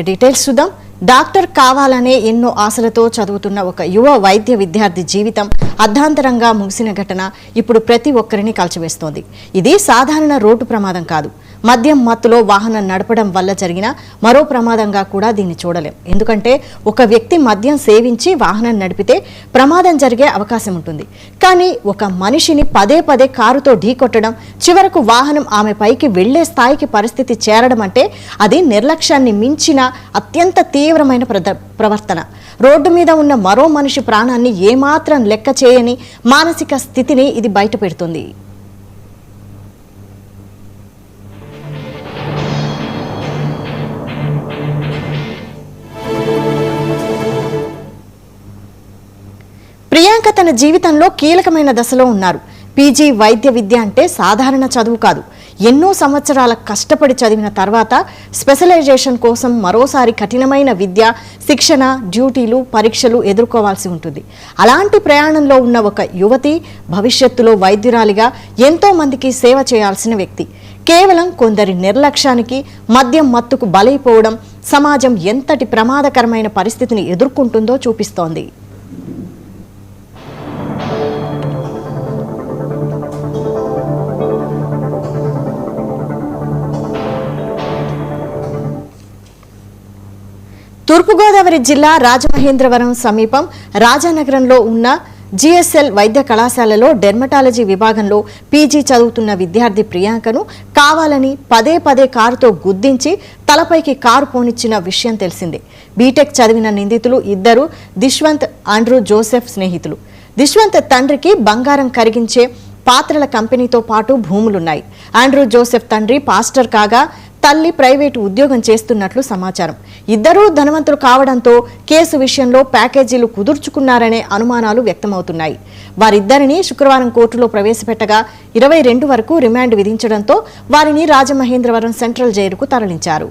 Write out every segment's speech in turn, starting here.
Details చూద్దాం. Doctor కావాలనే ఎన్నో ఆశలతో చదువుతున్న ఒక యువ వైద్య విద్యార్థి జీవితం అర్ధాంతరంగా ముగిసిన ఘటన ఇప్పుడు ప్రతి ఒక్కరిని కలిచివేస్తోంది. ఇది సాధారణ రోడ్డు ప్రమాదం కాదు. మద్యం మత్తులో వాహనం నడపడం వల్ల జరిగిన మరో ప్రమాదంగా కూడా దీన్ని చూడలేం. ఎందుకంటే ఒక వ్యక్తి మద్యం సేవించి వాహనం నడిపితే ప్రమాదం జరిగే అవకాశం ఉంటుంది. కానీ ఒక మనిషిని పదే పదే కారుతో ఢీకొట్టడం, చివరకు వాహనం ఆమె పైకి వెళ్లే స్థాయికి పరిస్థితి చేరడం అంటే అది నిర్లక్ష్యాన్ని మించిన అత్యంత తీవ్రమైన ప్రవర్తన. రోడ్డు మీద ఉన్న మరో మనిషి ప్రాణాన్ని ఏమాత్రం లెక్క చేయని మానసిక స్థితిని ఇది బయటపెడుతుంది. ప్రియాంక తన జీవితంలో కీలకమైన దశలో ఉన్నారు. పీజీ వైద్య విద్య అంటే సాధారణ చదువు కాదు. ఎన్నో సంవత్సరాల కష్టపడి చదివిన తర్వాత స్పెషలైజేషన్ కోసం మరోసారి కఠినమైన విద్య, శిక్షణ, డ్యూటీలు, పరీక్షలు ఎదుర్కోవాల్సి ఉంటుంది. అలాంటి ప్రయాణంలో ఉన్న ఒక యువతి భవిష్యత్తులో వైద్యురాలిగా ఎంతో మందికి సేవ చేయాల్సిన వ్యక్తి. కేవలం కొందరి నిర్లక్ష్యానికి, మద్యం మత్తుకు బలైపోవడం సమాజం ఎంతటి ప్రమాదకరమైన పరిస్థితిని ఎదుర్కొంటుందో చూపిస్తోంది. తూర్పుగోదావరి జిల్లా రాజమహేంద్రవరం సమీపం రాజానగరంలో ఉన్న జిఎస్ఎల్ వైద్య కళాశాలలో డెర్మటాలజీ విభాగంలో పీజీ చదువుతున్న విద్యార్థి ప్రియాంకను కావాలని పదే పదే కారుతో గుద్దించి తలపైకి కారు పోనిచ్చిన విషయం తెలిసిందే. బీటెక్ చదివిన నిందితులు ఇద్దరు దిశ్వంత్, ఆండ్రూ జోసెఫ్ స్నేహితులు. దిశ్వంత్ తండ్రికి బంగారం కరిగించే పాత్రల కంపెనీతో పాటు భూములున్నాయి. ఆండ్రూ జోసెఫ్ తండ్రి పాస్టర్ కాగా తల్లి ప్రైవేటు ఉద్యోగం చేస్తున్నట్లు సమాచారం. ఇద్దరూ ధనవంతులు కావడంతో కేసు విషయంలో ప్యాకేజీలు కుదుర్చుకున్నారనే అనుమానాలు వ్యక్తమవుతున్నాయి. వారిద్దరిని శుక్రవారం కోర్టులో ప్రవేశపెట్టగా 22 వరకు రిమాండ్ విధించడంతో వారిని రాజమహేంద్రవరం సెంట్రల్ జైలుకు తరలించారు.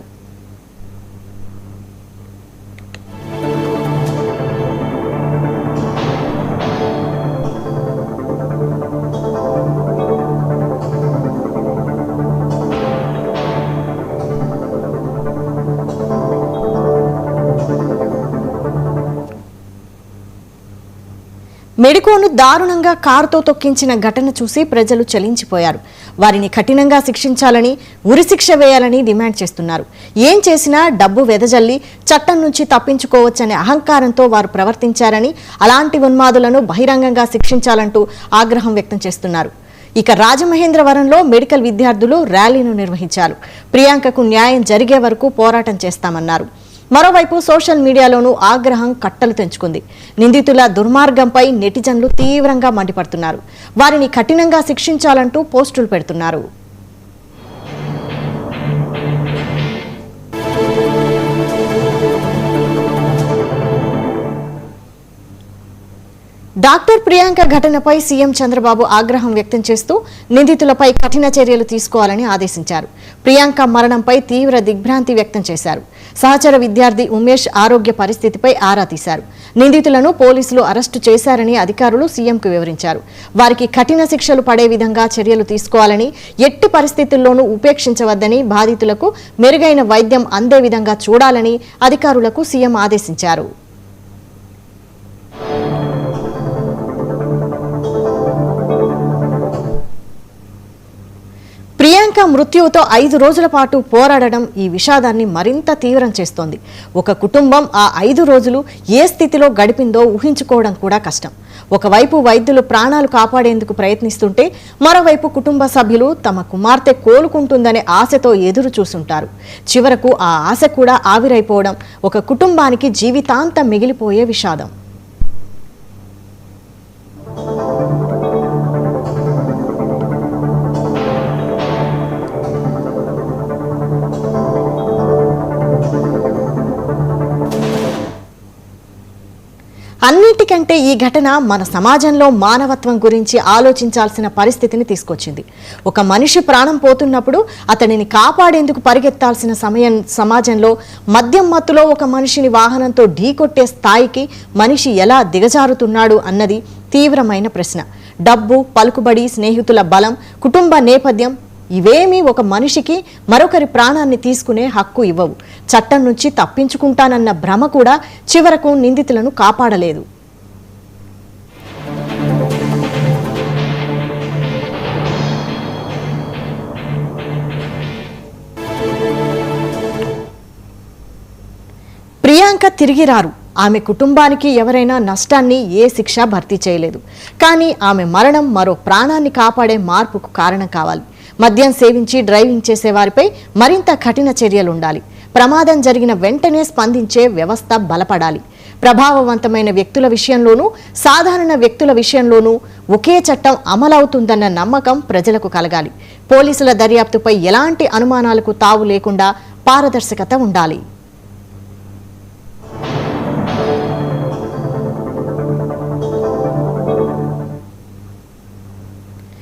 మెడికోను దారుణంగా కారుతో తొక్కించిన ఘటన చూసి ప్రజలు చలించిపోయారు. వారిని కఠినంగా శిక్షించాలని, ఉరిశిక్ష వేయాలని డిమాండ్ చేస్తున్నారు. ఏం చేసినా డబ్బు వెదజల్లి చట్టం నుంచి తప్పించుకోవచ్చనే అహంకారంతో వారు ప్రవర్తించారని, అలాంటి ఉన్మాదులను బహిరంగంగా శిక్షించాలంటూ ఆగ్రహం వ్యక్తం చేస్తున్నారు. ఇక రాజమహేంద్రవరంలో మెడికల్ విద్యార్థులు ర్యాలీను నిర్వహించారు. ప్రియాంకకు న్యాయం జరిగే వరకు పోరాటం చేస్తామన్నారు. మరోవైపు సోషల్ మీడియాలోనూ ఆగ్రహం కట్టలు తెంచుకుంది. నిందితుల దుర్మార్గంపై నెటిజన్లు తీవ్రంగా మండిపడుతున్నారు. వారిని కఠినంగా శిక్షించాలంటూ పోస్టులు పెడుతున్నారు. డాక్టర్ ప్రియాంక ఘటనపై సీఎం చంద్రబాబు ఆగ్రహం వ్యక్తం చేస్తూ నిందితులపై కఠిన చర్యలు తీసుకోవాలని ఆదేశించారు. ప్రియాంక మరణంపై తీవ్ర దిగ్భ్రాంతి వ్యక్తం చేశారు. సహచర విద్యార్థి ఉమేష్ ఆరోగ్య పరిస్థితిపై ఆరా తీశారు. నిందితులను పోలీసులు అరెస్టు చేశారని అధికారులు సీఎంకు వివరించారు. వారికి కఠిన శిక్షలు పడే విధంగా చర్యలు తీసుకోవాలని, ఎట్టి పరిస్థితుల్లోనూ ఉపేక్షించవద్దని, బాధితులకు మెరుగైన వైద్యం అందే విధంగా చూడాలని అధికారులకు సీఎం ఆదేశించారు. ప్రియాంక మృత్యువుతో 5 రోజుల పాటు పోరాడడం ఈ విషాదాన్ని మరింత తీవ్రం చేస్తోంది. ఒక కుటుంబం ఆ 5 రోజులు ఏ స్థితిలో గడిపిందో ఊహించుకోవడం కూడా కష్టం. ఒకవైపు వైద్యులు ప్రాణాలు కాపాడేందుకు ప్రయత్నిస్తుంటే, మరోవైపు కుటుంబ సభ్యులు తమ కుమార్తె కోలుకుంటుందనే ఆశతో ఎదురు చూస్తుంటారు. చివరకు ఆ ఆశ కూడా ఆవిరైపోవడం ఒక కుటుంబానికి జీవితాంతం మిగిలిపోయే విషాదం. అన్నిటికంటే ఈ ఘటన మన సమాజంలో మానవత్వం గురించి ఆలోచించాల్సిన పరిస్థితిని తీసుకొచ్చింది. ఒక మనిషి ప్రాణం పోతున్నప్పుడు అతనిని కాపాడేందుకు పరిగెత్తాల్సిన సమాజంలో మద్యం మత్తులో ఒక మనిషిని వాహనంతో ఢీకొట్టే స్థాయికి మనిషి ఎలా దిగజారుతున్నాడు అన్నది తీవ్రమైన ప్రశ్న. డబ్బు, పలుకుబడి, స్నేహితుల బలం, కుటుంబ నేపథ్యం, ఇవేమీ ఒక మనిషికి మరొకరి ప్రాణాన్ని తీసుకునే హక్కు ఇవ్వవు. చట్టం నుంచి తప్పించుకుంటానన్న భ్రమ కూడా చివరకు నిందితులను కాపాడలేదు. ప్రియాంక తిరిగి రారు. ఆమె కుటుంబానికి ఎవరైనా నష్టాన్ని ఏ శిక్ష భర్తీ చేయలేదు. కానీ ఆమె మరణం మరో ప్రాణాన్ని కాపాడే మార్పుకు కారణం కావాలి. మద్యం సేవించి డ్రైవింగ్ చేసే వారిపై మరింత కఠిన చర్యలుండాలి. ప్రమాదం జరిగిన వెంటనే స్పందించే వ్యవస్థ బలపడాలి. ప్రభావవంతమైన వ్యక్తుల విషయంలోనూ సాధారణ వ్యక్తుల విషయంలోనూ ఒకే చట్టం అమలవుతుందన్న నమ్మకం ప్రజలకు కలగాలి. పోలీసుల దర్యాప్తుపై ఎలాంటి అనుమానాలకు తావు లేకుండా పారదర్శకత ఉండాలి.